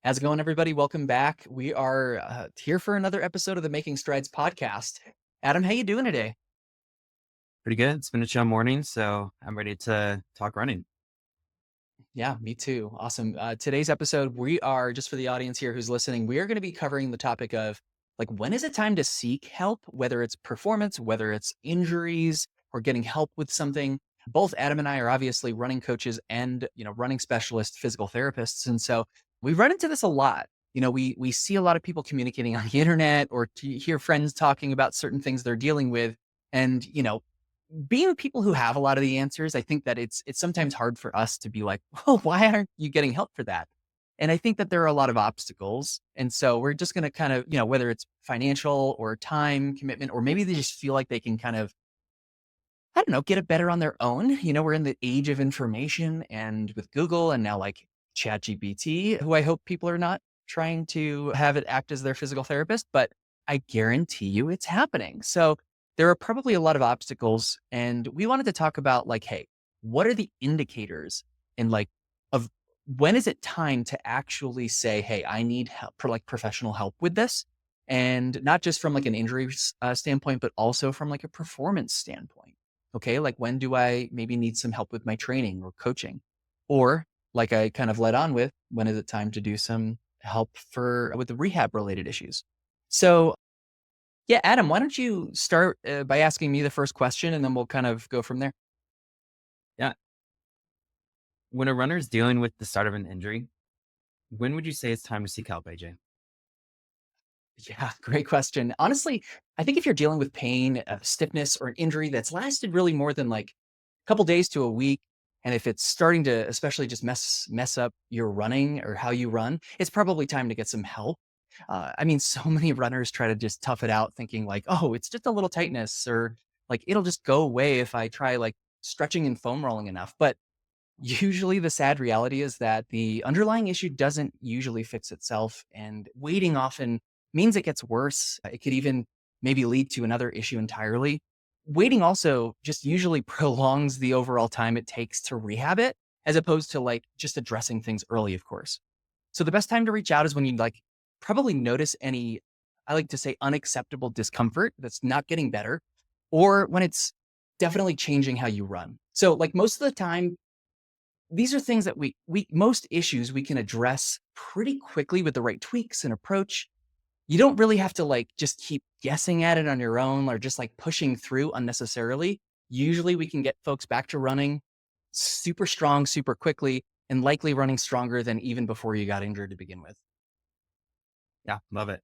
How's it going, everybody? Welcome back. We are here for another episode of the Making Strides podcast. Adam, how you doing today? Pretty good. It's been a chill morning, so I'm ready to talk running. Yeah, me too. Awesome. Today's episode, we are just for the audience here who's listening. We are going to be covering the topic of like when is it time to seek help, whether it's performance, whether it's injuries, or getting help with something. Both Adam and I are obviously running coaches and running specialist physical therapists, and so we run into this a lot. We see a lot of people communicating on the internet or to hear friends talking about certain things they're dealing with, and being with people who have a lot of the answers, I think that it's sometimes hard for us to be like, "Well, why aren't you getting help for that?" And I think that there are a lot of obstacles. And so we're just going to kind of, whether it's financial or time commitment, or maybe they just feel like they can kind of, I don't know, get it better on their own. We're in the age of information and with Google and now like ChatGPT, who I hope people are not trying to have it act as their physical therapist, but I guarantee you it's happening. So there are probably a lot of obstacles. And we wanted to talk about like, hey, what are the indicators and like of when is it time to actually say, hey, I need help for like professional help with this? And not just from like an injury standpoint, but also from like a performance standpoint. Okay, like when do I maybe need some help with my training or coaching? Or like I kind of led on with, when is it time to do some help for with the rehab related issues? So, yeah, Adam, why don't you start by asking me the first question and then we'll kind of go from there. Yeah. When a runner is dealing with the start of an injury, when would you say it's time to seek help, AJ? Yeah, great question. Honestly, I think if you're dealing with pain, stiffness, or an injury that's lasted really more than like a couple days to a week, and if it's starting to especially just mess up your running or how you run, it's probably time to get some help. I mean, so many runners try to just tough it out, thinking like, "Oh, it's just a little tightness," or like it'll just go away if I try like stretching and foam rolling enough. But usually, the sad reality is that the underlying issue doesn't usually fix itself, and waiting often means it gets worse. It could even maybe lead to another issue entirely. Waiting also just usually prolongs the overall time it takes to rehab it, as opposed to like just addressing things early, of course. So, the best time to reach out is when you like probably notice any, I like to say, unacceptable discomfort that's not getting better, or when it's definitely changing how you run. So, like most of the time, these are things that we most issues we can address pretty quickly with the right tweaks and approach. You don't really have to like just keep guessing at it on your own or just like pushing through unnecessarily. Usually we can get folks back to running super strong, super quickly, and likely running stronger than even before you got injured to begin with. Yeah, love it.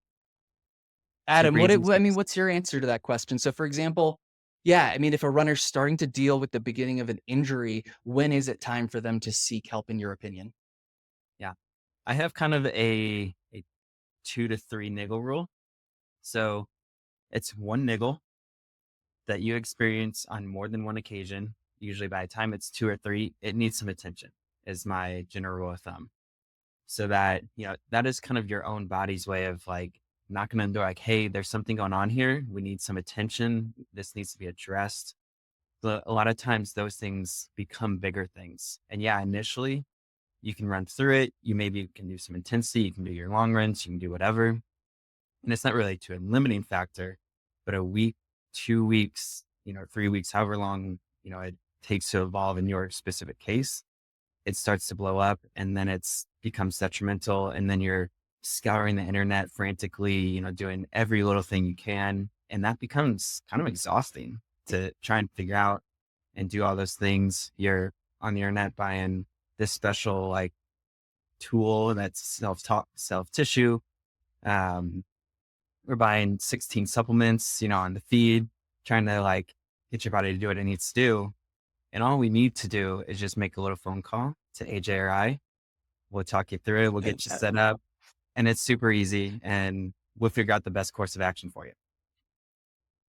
Adam, Super easy. I mean, what's your answer to that question? So, for example, yeah, I mean, if a runner's starting to deal with the beginning of an injury, when is it time for them to seek help, in your opinion? Yeah. I have kind of a 2 to 3 niggle rule. So it's one niggle that you experience on more than one occasion. Usually by the time it's 2 or 3, it needs some attention, is my general rule of thumb. So that, that is kind of your own body's way of like knocking on the door, like, hey, there's something going on here. We need some attention. This needs to be addressed. But a lot of times those things become bigger things. And yeah, initially you can run through it. You maybe can do some intensity. You can do your long runs. You can do whatever. And it's not really to a limiting factor, but a week, 2 weeks, 3 weeks, however long, it takes to evolve in your specific case, it starts to blow up and then it's becomes detrimental. And then you're scouring the internet frantically, doing every little thing you can. And that becomes kind of exhausting to try and figure out and do all those things. You're on the internet buying this special like tool that's self tissue. Um, we're buying 16 supplements, on the feed, trying to like get your body to do what it needs to do. And all we need to do is just make a little phone call to AJ or I. We'll talk you through it. We'll get you set up and it's super easy and we'll figure out the best course of action for you.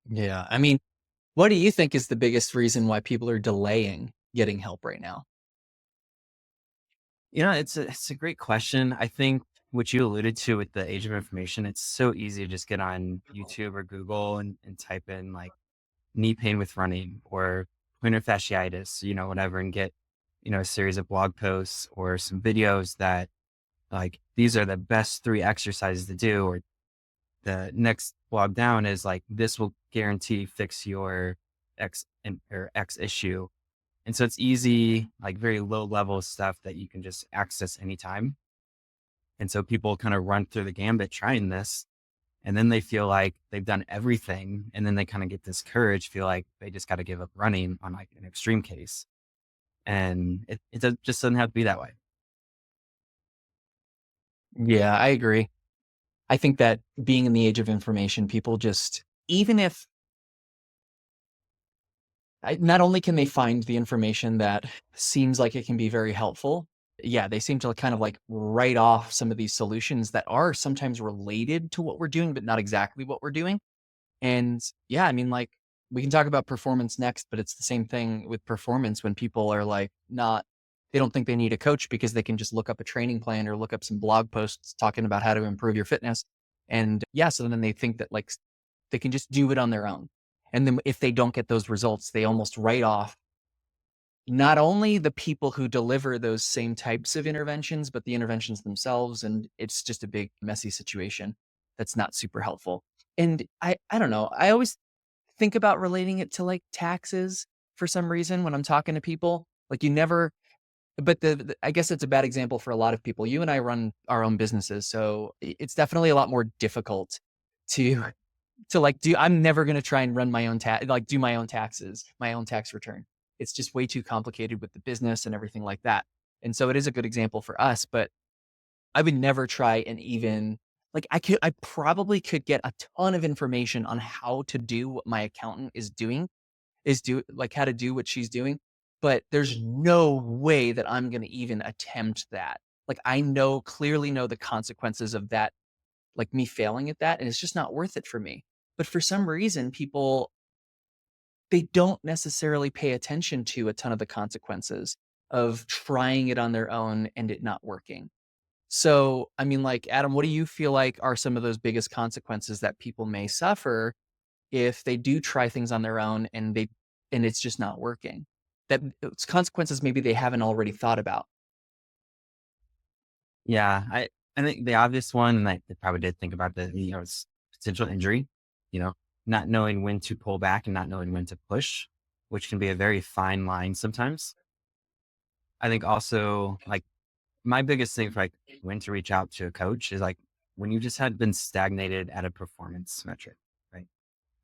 Yeah. I mean, what do you think is the biggest reason why people are delaying getting help right now? It's a great question. I think what you alluded to with the age of information, it's so easy to just get on YouTube or Google and type in like knee pain with running or plantar fasciitis, whatever, and get, a series of blog posts or some videos that like these are the best 3 exercises to do, or the next blog down is like, this will guarantee fix your X issue. And so it's easy, like very low level stuff that you can just access anytime. And so people kind of run through the gambit trying this, and then they feel like they've done everything. And then they kind of get discouraged, feel like they just got to give up running on like an extreme case. And just doesn't have to be that way. Yeah, I agree. I think that being in the age of information, people just, even if not only can they find the information that seems like it can be very helpful, yeah, they seem to kind of like write off some of these solutions that are sometimes related to what we're doing, but not exactly what we're doing. And yeah, I mean, like, we can talk about performance next, but it's the same thing with performance when people are like, not, they don't think they need a coach because they can just look up a training plan or look up some blog posts talking about how to improve your fitness. And yeah, so then they think that like they can just do it on their own. And then if they don't get those results, they almost write off not only the people who deliver those same types of interventions, but the interventions themselves. And it's just a big, messy situation that's not super helpful. And I don't know. I always think about relating it to like taxes for some reason when I'm talking to people. Like you never, but I guess it's a bad example for a lot of people. You and I run our own businesses, so it's definitely a lot more difficult to like do. I'm never going to try and run my own like do my own taxes, my own tax return. It's just way too complicated with the business and everything like that. And so it is a good example for us, but I would never try and even like I probably could get a ton of information on how to do what my accountant is do like how to do what she's doing, but there's no way that I'm gonna even attempt that. Like, I know clearly know the consequences of that, like, me failing at that, and it's just not worth it for me. But for some reason, people, they don't necessarily pay attention to a ton of the consequences of trying it on their own and it not working. So, I mean, like, Adam, what do you feel like are some of those biggest consequences that people may suffer if they do try things on their own and it's just not working? That it's consequences maybe they haven't already thought about. Yeah. I think the obvious one, and they probably did think about is potential injury, you know, not knowing when to pull back and not knowing when to push, which can be a very fine line sometimes. I think also like my biggest thing for like when to reach out to a coach is like when you just had been stagnated at a performance metric, right?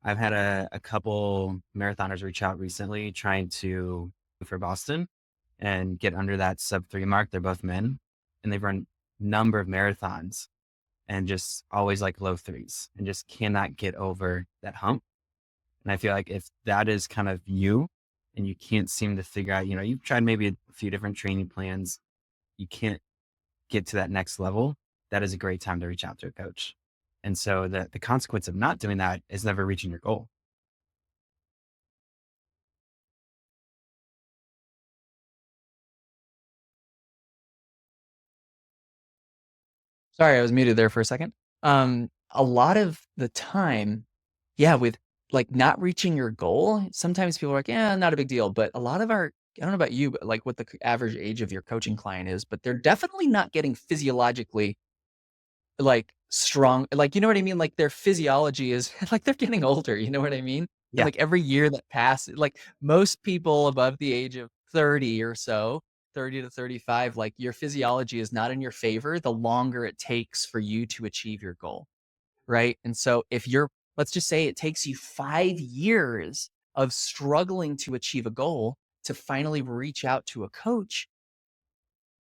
I've had a couple marathoners reach out recently trying to for Boston and get under that sub 3 mark. They're both men and they've run number of marathons and just always like low threes and just cannot get over that hump. And I feel like if that is kind of you and you can't seem to figure out, you've tried maybe a few different training plans, you can't get to that next level, that is a great time to reach out to a coach. And so the consequence of not doing that is never reaching your goal. Sorry, I was muted there for a second. A lot of the time, yeah, with like not reaching your goal, sometimes people are like, "Yeah, not a big deal." But a lot of our, I don't know about you, but like what the average age of your coaching client is, but they're definitely not getting physiologically like, strong, like, you know what I mean? Like, their physiology is like, they're getting older, you know what I mean? And, Yeah, like, every year that passes, like, most people above the age of 30 or so, 30 to 35, like, your physiology is not in your favor the longer it takes for you to achieve your goal, right? And so if you're, let's just say it takes you 5 years of struggling to achieve a goal to finally reach out to a coach,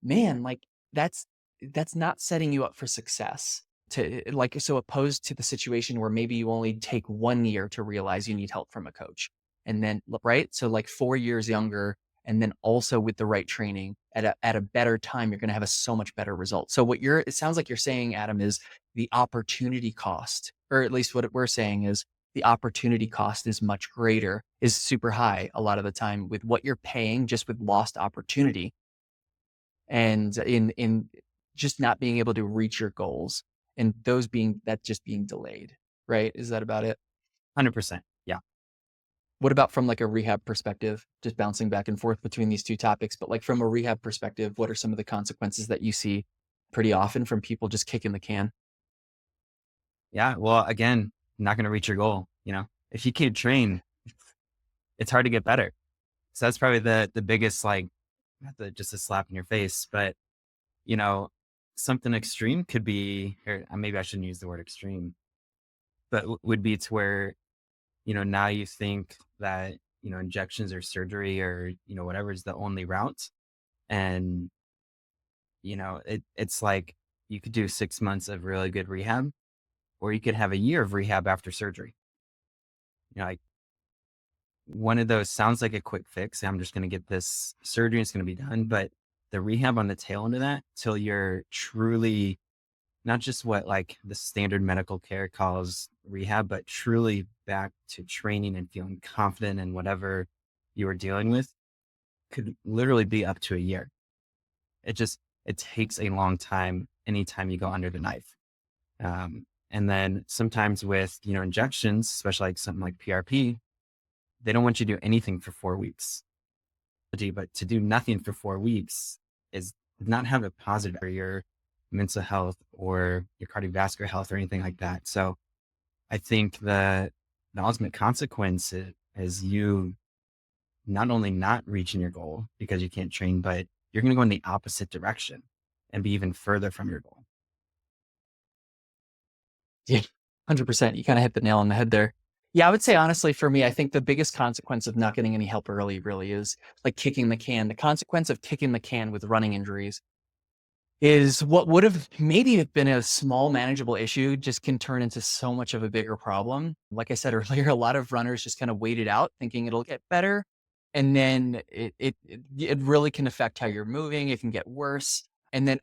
man, like, that's that's not setting you up for success. To like, so opposed to the situation where maybe you only take 1 year to realize you need help from a coach. And then right? So like 4 years younger, and then also with the right training at a better time, you're gonna have a so much better result. So what you're it sounds like you're saying, Adam, is the opportunity cost, or at least what we're saying is the opportunity cost is much greater, is super high a lot of the time with what you're paying just with lost opportunity and in just not being able to reach your goals and those being that just being delayed, right? Is that about it? 100%. Yeah. What about from like a rehab perspective? Just bouncing back and forth between these two topics, but like from a rehab perspective, what are some of the consequences that you see pretty often from people just kicking the can. Yeah. Well, again, not going to reach your goal. If you keep training, it's hard to get better. So that's probably the biggest, like, not just a slap in your face, but you know, something extreme could be, or maybe I shouldn't use the word extreme, but would be to where, now you think that, injections or surgery or, whatever is the only route. And, it's like you could do 6 months of really good rehab, or you could have a year of rehab after surgery. Like one of those sounds like a quick fix. I'm just going to get this surgery, it's going to be done. But the rehab on the tail end of that, till you're truly not just what like the standard medical care calls rehab, but truly back to training and feeling confident in whatever you were dealing with, could literally be up to a year. It takes a long time anytime you go under the knife. And then sometimes with, injections, especially like something like PRP, they don't want you to do anything for 4 weeks. But to do nothing for 4 weeks is not have a positive for your mental health or your cardiovascular health or anything like that. So I think the ultimate consequence is you not only not reaching your goal because you can't train, but you're going to go in the opposite direction and be even further from your goal. Yeah, 100%. You kind of hit the nail on the head there. Yeah, I would say honestly, for me, I think the biggest consequence of not getting any help early really is like kicking the can. The consequence of kicking the can with running injuries is what would have maybe have been a small manageable issue just can turn into so much of a bigger problem. Like I said earlier, a lot of runners just kind of wait it out thinking it'll get better. And then it really can affect how you're moving. It can get worse. And then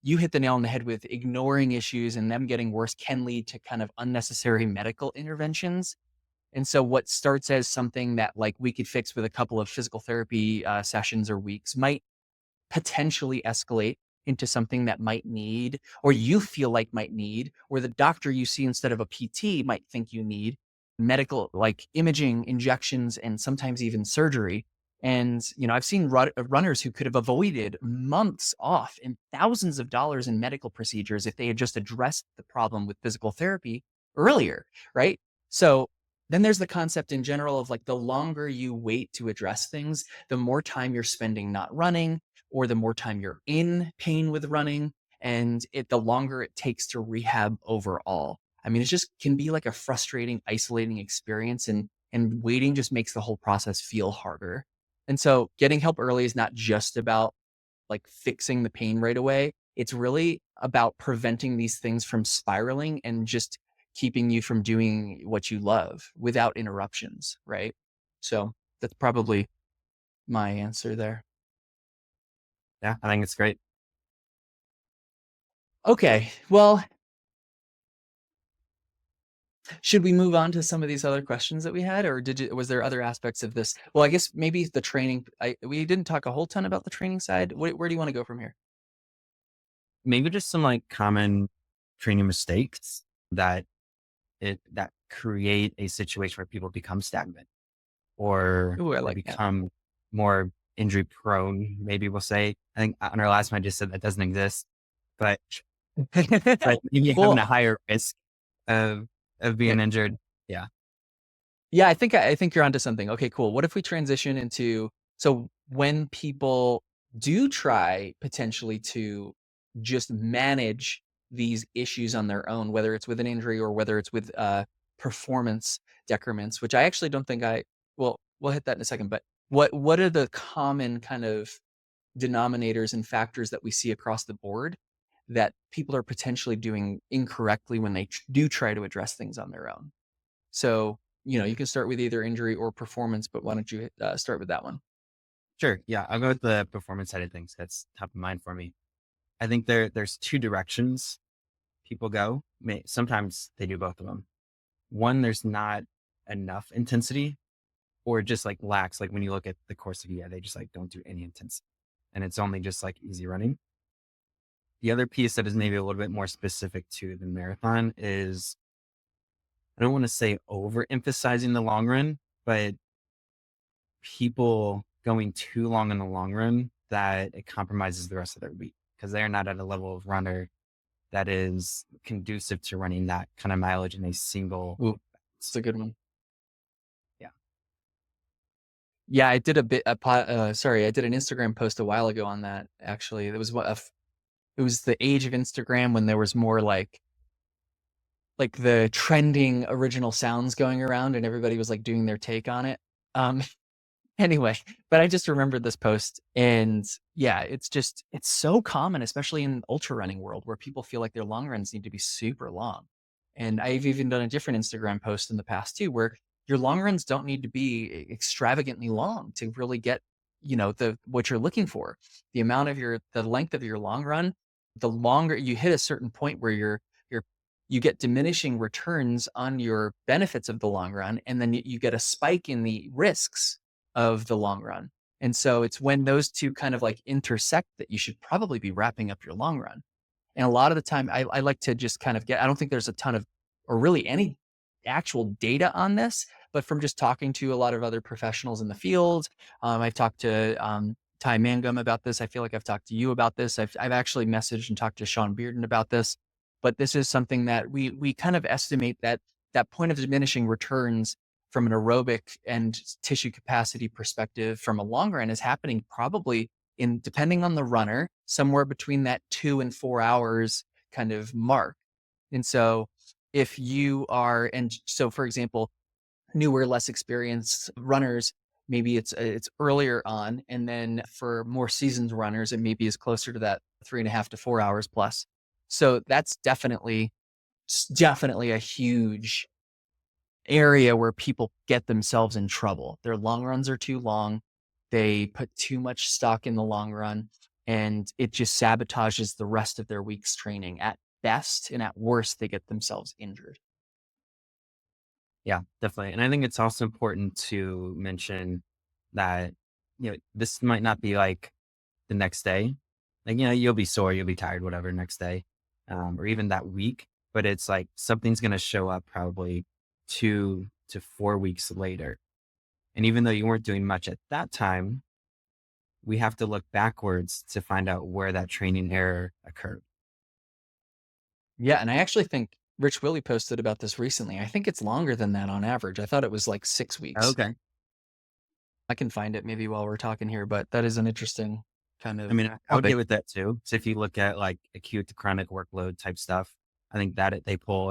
you hit the nail on the head with ignoring issues and them getting worse can lead to kind of unnecessary medical interventions. And so what starts as something that like we could fix with a couple of physical therapy sessions or weeks might potentially escalate into something that might need, or you feel like might need, or the doctor you see instead of a PT might think you need medical, like imaging, injections, and sometimes even surgery. And, I've seen runners who could have avoided months off and thousands of dollars in medical procedures if they had just addressed the problem with physical therapy earlier, right? So then there's the concept in general of like the longer you wait to address things, the more time you're spending not running, or the more time you're in pain with running, and the longer it takes to rehab overall. I mean, it just can be like a frustrating, isolating experience, and waiting just makes the whole process feel harder. And so getting help early is not just about like fixing the pain right away. It's really about preventing these things from spiraling and just keeping you from doing what you love without interruptions, right? So that's probably my answer there. Yeah, I think it's great. Okay. Well, should we move on to some of these other questions that we had, or was there other aspects of this? Well, I guess maybe the training. We didn't talk a whole ton about the training side. Where do you want to go from here? Maybe just some like common training mistakes that create a situation where people become stagnant or Ooh, I they like that. become more injury prone. Maybe we'll say. I think on our last one, I just said that doesn't exist, but maybe having Cool. a higher risk of Yeah. being injured. Yeah. Yeah, I think you're onto something. Okay, cool. What if we transition into, so when people do try potentially to just manage these issues on their own, whether it's with an injury or whether it's with performance decrements, which I actually don't think well, we'll hit that in a second, but what are the common kind of denominators and factors that we see across the board that people are potentially doing incorrectly when they do try to address things on their own? So, you can start with either injury or performance, but why don't you start with that one? Sure. Yeah. I'll go with the performance side of things. That's top of mind for me. I think there's two directions people go. Sometimes they do both of them. One, there's not enough intensity or just like lacks. Like when you look at the course of a year, they just like don't do any intensity and it's only just like easy running. The other piece that is maybe a little bit more specific to the marathon is I don't want to say overemphasizing the long run, but people going too long in the long run that it compromises the rest of their week. because they're not at a level of runner that is conducive to running that kind of mileage in a single Ooh, it's bounce. a good one. Yeah. Yeah, I did a bit. Sorry, I did an Instagram post a while ago on that. Actually, it was it was the age of Instagram when there was more like the trending original sounds going around, and everybody was like doing their take on it. Um, Anyway, but I just remembered this post and yeah, it's so common, especially in ultra running world where people feel like their long runs need to be super long. And I've even done a different Instagram post in the past too, where your long runs don't need to be extravagantly long to really get, the what you're looking for. The length of your long run, the longer you hit a certain point where you're you get diminishing returns on your benefits of the long run, and then you get a spike in the risks of the long run. And so it's when those two kind of like intersect that you should probably be wrapping up your long run. And a lot of the time, I like to just kind of I don't think there's a ton of, or really any actual data on this, but from just talking to a lot of other professionals in the field, I've talked to Ty Mangum about this. I feel like I've talked to you about this. I've actually messaged and talked to Sean Bearden about this, but this is something that we kind of estimate that that point of diminishing returns from an aerobic and tissue capacity perspective from a long run is happening probably in, depending on the runner, somewhere between that 2 and 4 hours kind of mark. And so if you are, and so for example, newer, less experienced runners, maybe it's earlier on, and then for more seasoned runners, it maybe is closer to that 3.5 to 4 hours plus. So that's definitely a huge area where people get themselves in trouble. Their long runs are too long. They put too much stock in the long run, and it just sabotages the rest of their week's training. At best, and at worst, they get themselves injured. Yeah, definitely. And I think it's also important to mention that, this might not be like the next day. Like, you'll be sore, you'll be tired, whatever, next day, or even that week. But it's like something's going to show up probably 2 to 4 weeks later. And even though you weren't doing much at that time, we have to look backwards to find out where that training error occurred. Yeah, and I actually think Rich Willie posted about this recently. I think it's longer than that on average. I thought it was like 6 weeks. Okay. I can find it maybe while we're talking here, but that is an interesting kind I of mean, I would topic. get with that too. So if you look at like acute to chronic workload type stuff, I think that they pull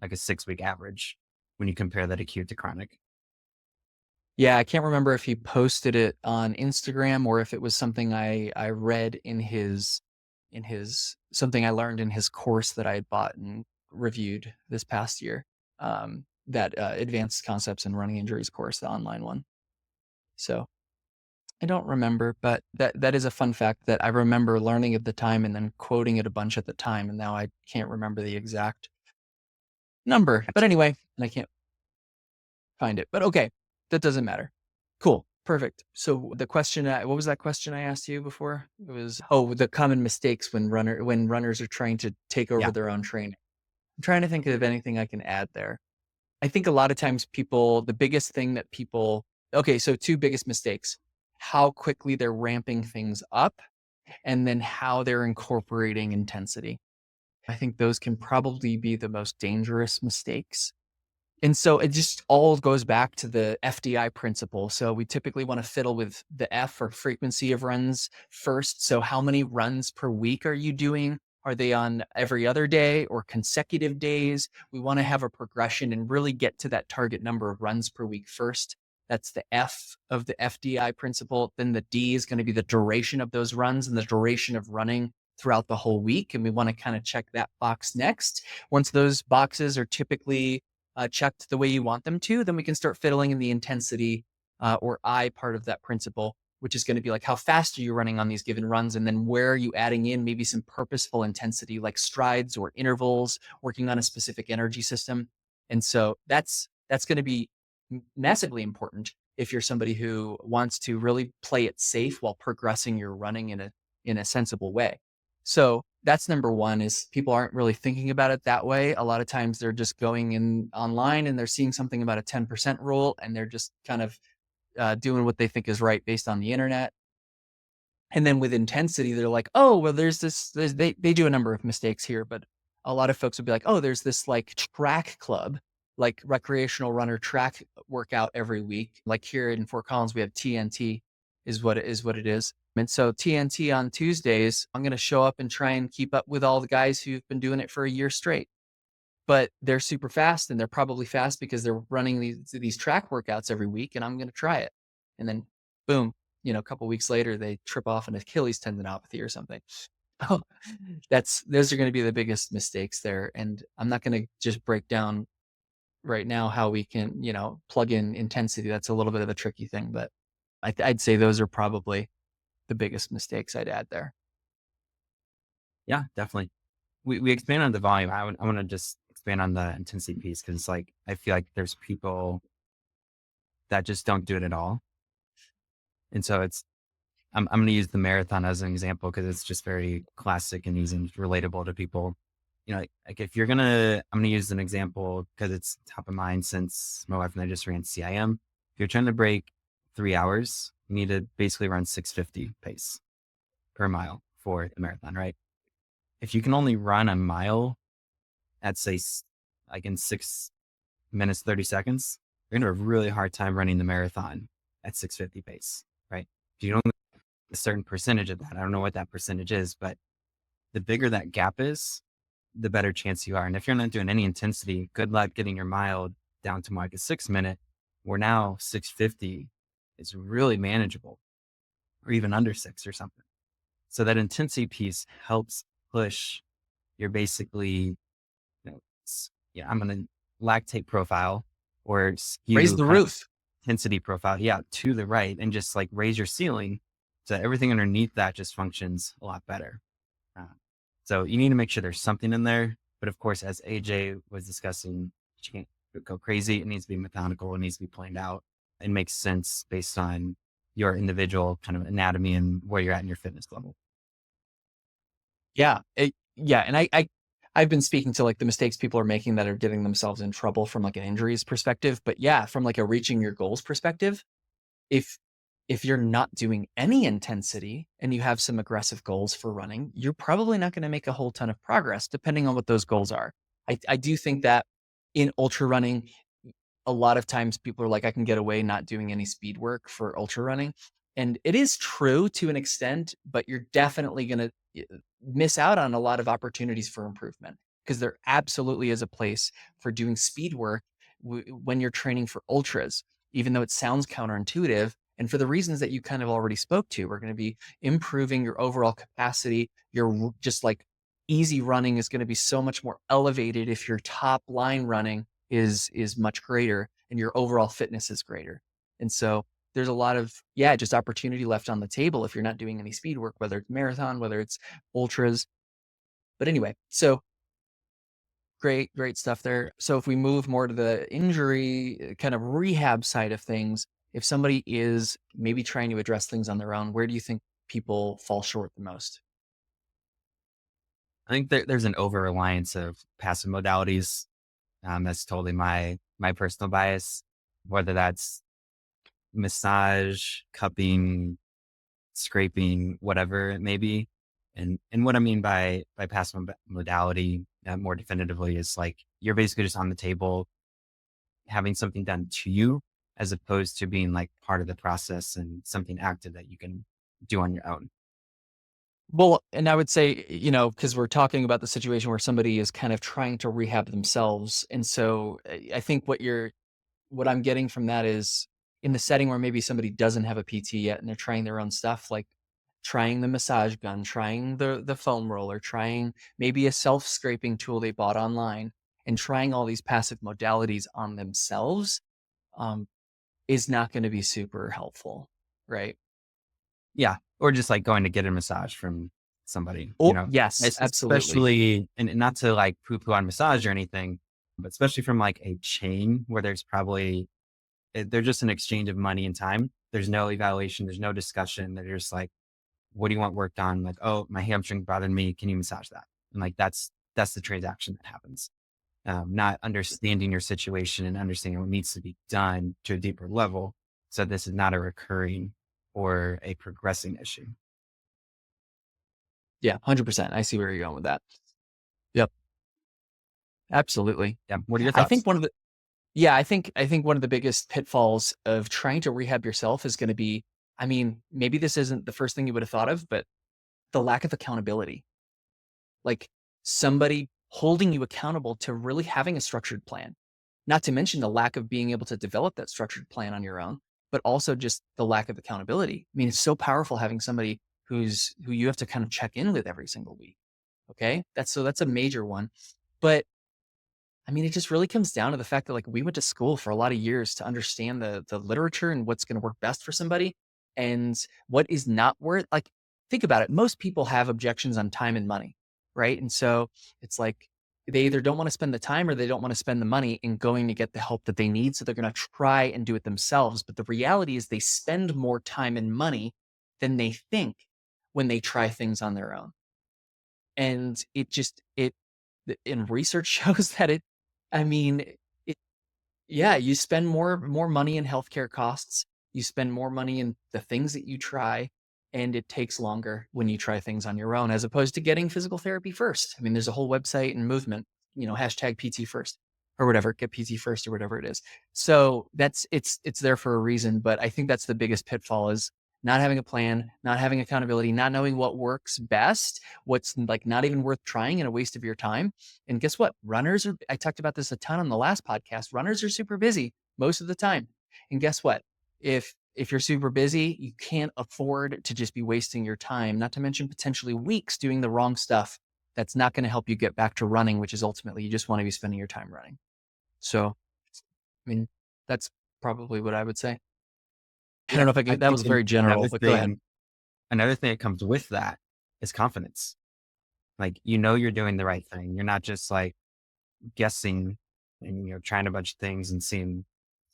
like a 6 week average when you compare that acute to chronic. Yeah, I can't remember if he posted it on Instagram or if it was something I read in his something I learned in his course that I had bought and reviewed this past year. That Advanced Concepts in Running Injuries course, the online one. So I don't remember, but that is a fun fact that I remember learning at the time and then quoting it a bunch at the time, and now I can't remember the exact number. But Gotcha. anyway, and I can't find it. But okay, that doesn't matter. Cool. Perfect. So the question, what was that question I asked you before? It was, oh, the common mistakes when runners are trying to take over Yeah. their own training. I'm trying to think of anything I can add there. I think a lot of times the biggest thing that people, okay, so two biggest mistakes, how quickly they're ramping things up and then how they're incorporating intensity. I think those can probably be the most dangerous mistakes. And so it just all goes back to the FDI principle. So we typically want to fiddle with the F, or frequency of runs, first. So how many runs per week are you doing? Are they on every other day or consecutive days? We want to have a progression and really get to that target number of runs per week first. That's the F of the FDI principle. Then the D is going to be the duration of those runs and the duration of running throughout the whole week. And we want to kind of check that box next. Once those boxes are typically checked the way you want them to, then we can start fiddling in the intensity, or I part of that principle, which is going to be like how fast are you running on these given runs, and then where are you adding in maybe some purposeful intensity like strides or intervals, working on a specific energy system. And so that's going to be massively important if you're somebody who wants to really play it safe while progressing your running in a sensible way. So that's number one, is people aren't really thinking about it that way. A lot of times they're just going in online and they're seeing something about a 10% rule and they're just kind of doing what they think is right based on the internet. And then with intensity, they're like, oh, well, they do a number of mistakes here, but a lot of folks would be like, oh, there's this like track club, like recreational runner track workout every week. Like here in Fort Collins, we have TNT is what it is. And so TNT on Tuesdays, I'm going to show up and try and keep up with all the guys who've been doing it for a year straight. But they're super fast, and they're probably fast because they're running these track workouts every week, and I'm going to try it. And then boom, a couple weeks later they trip off an Achilles tendinopathy or something. Oh, those are going to be the biggest mistakes there. And I'm not going to just break down right now how we can, plug in intensity. That's a little bit of a tricky thing, but I'd say those are probably the biggest mistakes I'd add there. Yeah, definitely. We expand on the volume. I want to just expand on the intensity piece because like I feel like there's people that just don't do it at all, and so I'm going to use the marathon as an example because it's just very classic and easy and relatable to people. Like if you're I'm gonna use an example because it's top of mind since my wife and I just ran CIM. If you're trying to break 3 hours, you need to basically run 650 pace per mile for the marathon, right? If you can only run a mile at say like in 6 minutes 30 seconds, you're gonna have a really hard time running the marathon at 650 pace, right? If you don't a certain percentage of that, I don't know what that percentage is, but the bigger that gap is, the better chance you are. And if you're not doing any intensity, good luck getting your mile down to like a 6 minute, where now 650 is really manageable or even under six or something. So that intensity piece helps push your basically, yeah, I'm going to lactate profile or Raise skew the kind of roof. intensity profile, yeah, to the right and just like raise your ceiling so everything underneath that just functions a lot better. Uh, so you need to make sure there's something in there. But of course, as AJ was discussing, you can't go crazy. It needs to be methodical. It needs to be planned out. It makes sense based on your individual kind of anatomy and where you're at in your fitness level. Yeah, and I've been speaking to like the mistakes people are making that are getting themselves in trouble from like an injuries perspective, but yeah, from like a reaching your goals perspective, if you're not doing any intensity and you have some aggressive goals for running, you're probably not going to make a whole ton of progress depending on what those goals are. I do think that in ultra running, a lot of times people are like, I can get away not doing any speed work for ultra running. And it is true to an extent, but you're definitely going to miss out on a lot of opportunities for improvement because there absolutely is a place for doing speed work when you're training for ultras, even though it sounds counterintuitive. And for the reasons that you kind of already spoke to, we're going to be improving your overall capacity. Your just like easy running is going to be so much more elevated if your top line running is much greater and your overall fitness is greater. And so there's a lot of just opportunity left on the table if you're not doing any speed work, whether it's marathon, whether it's ultras. But anyway, so great stuff there. So if we move more to the injury kind of rehab side of things, if somebody is maybe trying to address things on their own, where do you think people fall short the most? I think there's an over reliance of passive modalities. That's totally my personal bias, whether that's massage, cupping, scraping, whatever it may be. And what I mean by passive modality more definitively is like you're basically just on the table having something done to you as opposed to being like part of the process and something active that you can do on your own. Well, and I would say, because we're talking about the situation where somebody is kind of trying to rehab themselves. And so I think what I'm getting from that is in the setting where maybe somebody doesn't have a PT yet and they're trying their own stuff, like trying the massage gun, trying the foam roller, trying maybe a self-scraping tool they bought online, and trying all these passive modalities on themselves, um, is not going to be super helpful, right? Yeah. Or just like going to get a massage from somebody, Oh, yes, absolutely. especially, and not to like poo poo on massage or anything, but especially from like a chain where there's probably, they're just an exchange of money and time. There's no evaluation. There's no discussion. They're just like, what do you want worked on? Like, oh, my hamstring bothered me. Can you massage that? And like, that's the transaction that happens. Not understanding your situation and understanding what needs to be done to a deeper level. So this is not a recurring or a progressing issue. Yeah, 100%. I see where you're going with that. Yep, absolutely. Yeah. What are your I thoughts? think one of the Yeah, I think one of the biggest pitfalls of trying to rehab yourself is gonna be, I mean, maybe this isn't the first thing you would have thought of, but the lack of accountability. Like, somebody holding you accountable to really having a structured plan. Not to mention the lack of being able to develop that structured plan on your own, but also just the lack of accountability. I mean, it's so powerful having somebody who you have to kind of check in with every single week, okay? That's a major one. But I mean, it just really comes down to the fact that, like, we went to school for a lot of years to understand the literature and what's gonna work best for somebody and what is not worth, like, think about it, most people have objections on time and money, right? And so, it's like, they either don't wanna spend the time or they don't wanna spend the money in going to get the help that they need, so they're gonna try and do it themselves, but the reality is they spend more time and money than they think when they try things on their own. And it just it and research shows that I mean, it yeah, you spend more money in healthcare costs, you spend more money in the things that you try, and it takes longer when you try things on your own as opposed to getting physical therapy first. I mean, there's a whole website and movement, hashtag PT first or whatever, get PT first or whatever it is. So it's there for a reason, but I think that's the biggest pitfall is not having a plan, not having accountability, not knowing what works best, what's like not even worth trying and a waste of your time. And guess what? I talked about this a ton on the last podcast. Runners are super busy most of the time. And guess what? If you're super busy, you can't afford to just be wasting your time, not to mention potentially weeks doing the wrong stuff. That's not going to help you get back to running, which is ultimately you just want to be spending your time running. So, I mean, that's probably what I would say. I Yeah. don't know if I that think was very general, another but go ahead. thing, another thing that comes with that is confidence. Like, you know, you're doing the right thing. You're not just like guessing and, trying a bunch of things and seeing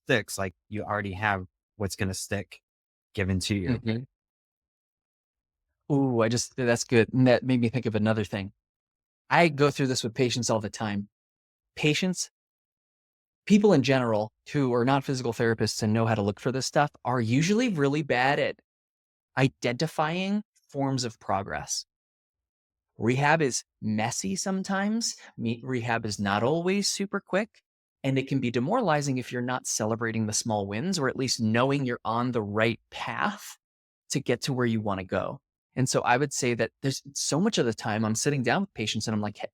sticks. Like, you already have what's going to stick given to you. Mhm. Ooh, that's good. And that made me think of another thing. I go through this with patients all the time. Patients People in general who are not physical therapists and know how to look for this stuff are usually really bad at identifying forms of progress. Rehab is messy sometimes. Rehab is not always super quick. And it can be demoralizing if you're not celebrating the small wins or at least knowing you're on the right path to get to where you want to go. And so I would say that there's so much of the time I'm sitting down with patients and I'm like, hey,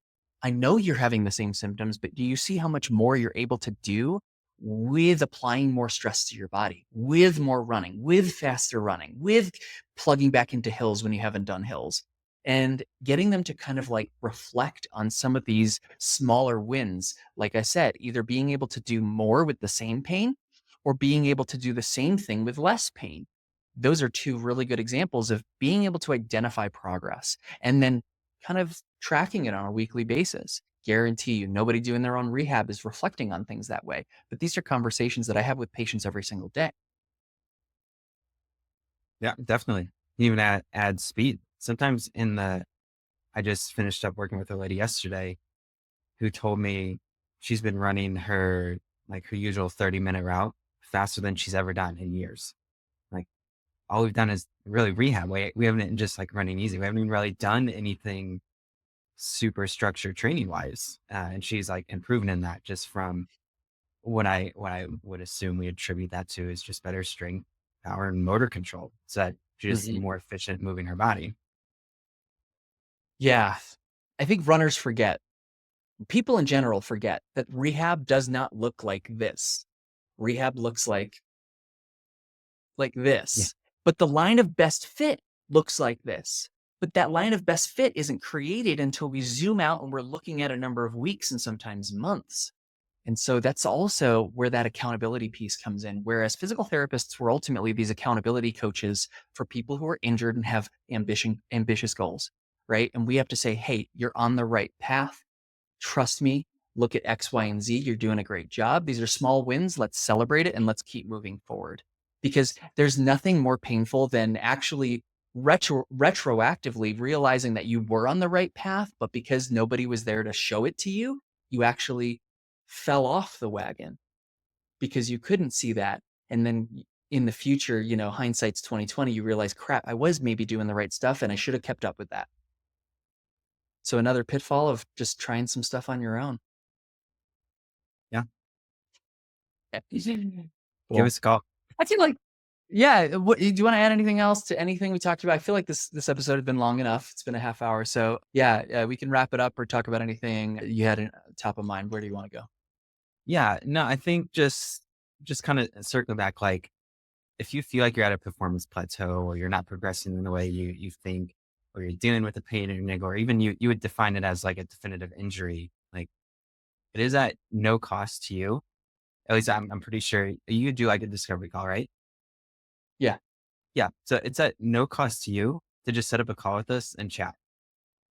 I know you're having the same symptoms, but do you see how much more you're able to do with applying more stress to your body, with more running, with faster running, with plugging back into hills when you haven't done hills? And getting them to kind of like reflect on some of these smaller wins. Like I said, either being able to do more with the same pain or being able to do the same thing with less pain. Those are two really good examples of being able to identify progress and then kind of tracking it on a weekly basis. Guarantee you, nobody doing their own rehab is reflecting on things that way. But these are conversations that I have with patients every single day. Yeah, definitely. Even add speed. Sometimes I just finished up working with a lady yesterday who told me she's been running her usual 30-minute route faster than she's ever done in years. Like, all we've done is really rehab. We haven't just like running easy. We haven't even really done anything super structured training wise. And she's like improving in that just from what I would assume we attribute that to is just better strength, power, and motor control. So that she's just Mhm. more efficient moving her body. Yeah. I think runners forget, people in general forget that rehab does not look like this. Rehab looks like Yeah. this, but the line of best fit looks like this. But that line of best fit isn't created until we zoom out and we're looking at a number of weeks and sometimes months. And so that's also where that accountability piece comes in. Whereas physical therapists were ultimately these accountability coaches for people who are injured and have ambitious goals, right? And we have to say, hey, you're on the right path. Trust me, look at X, Y, and Z. You're doing a great job. These are small wins. Let's celebrate it and let's keep moving forward. Because there's nothing more painful than actually retroactively realizing that you were on the right path, but because nobody was there to show it to you, you actually fell off the wagon because you couldn't see that. And then in the future, hindsight's 2020, you realize, crap, I was maybe doing the right stuff and I should have kept up with that. So another pitfall of just trying some stuff on your own. Yeah. Give Cool. us a call. I feel like yeah, what do you wanna add anything else to anything we talked about? I feel like this episode has been long enough. It's been a half hour. So, yeah, we can wrap it up or talk about anything you had in top of mind. Where do you wanna go? Yeah. No, I think just kind of circle back, like if you feel like you're at a performance plateau or you're not progressing in the way you think, or you're dealing with a pain in your niggle, or even you would define it as like a definitive injury, like it is at no cost to you. At least I'm pretty sure you do like a discovery call, right? Yeah. Yeah. So it's at no cost to you to just set up a call with us and chat.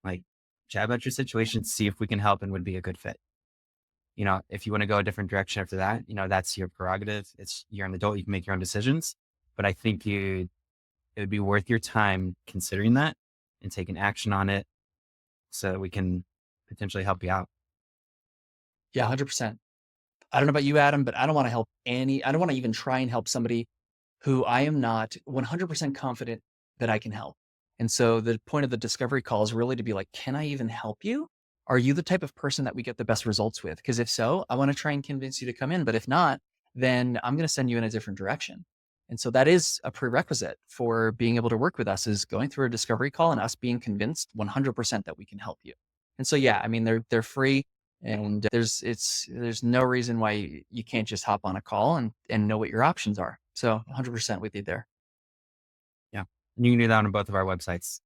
Like chat about your situation, see if we can help and would be a good fit. If you want to go a different direction after that, that's your prerogative. You're an adult, you can make your own decisions. But I think it would be worth your time considering that and taking action on it so we can potentially help you out. Yeah, 100%. I don't know about you, Adam, but I don't wanna even try and help somebody who I am not 100% confident that I can help. And so the point of the discovery call is really to be like, can I even help you? Are you the type of person that we get the best results with? Because if so, I want to try and convince you to come in. But if not, then I'm going to send you in a different direction. And so that is a prerequisite for being able to work with us is going through a discovery call and us being convinced 100% that we can help you. And so yeah, I mean they're free and there's no reason why you can't just hop on a call and know what your options are. So 100% with you there. Yeah. And you can do that on both of our websites.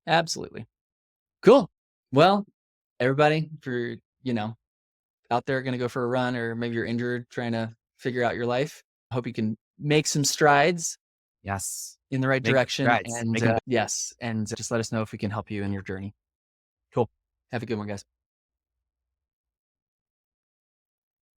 Absolutely. Cool. Well, everybody, for out there going to go for a run, or maybe you're injured trying to figure out your life. I hope you can make some strides Yes. in the right Make direction. strides. And Make them yes, and just let us know if we can help you in your journey. Cool. Have a good one, guys.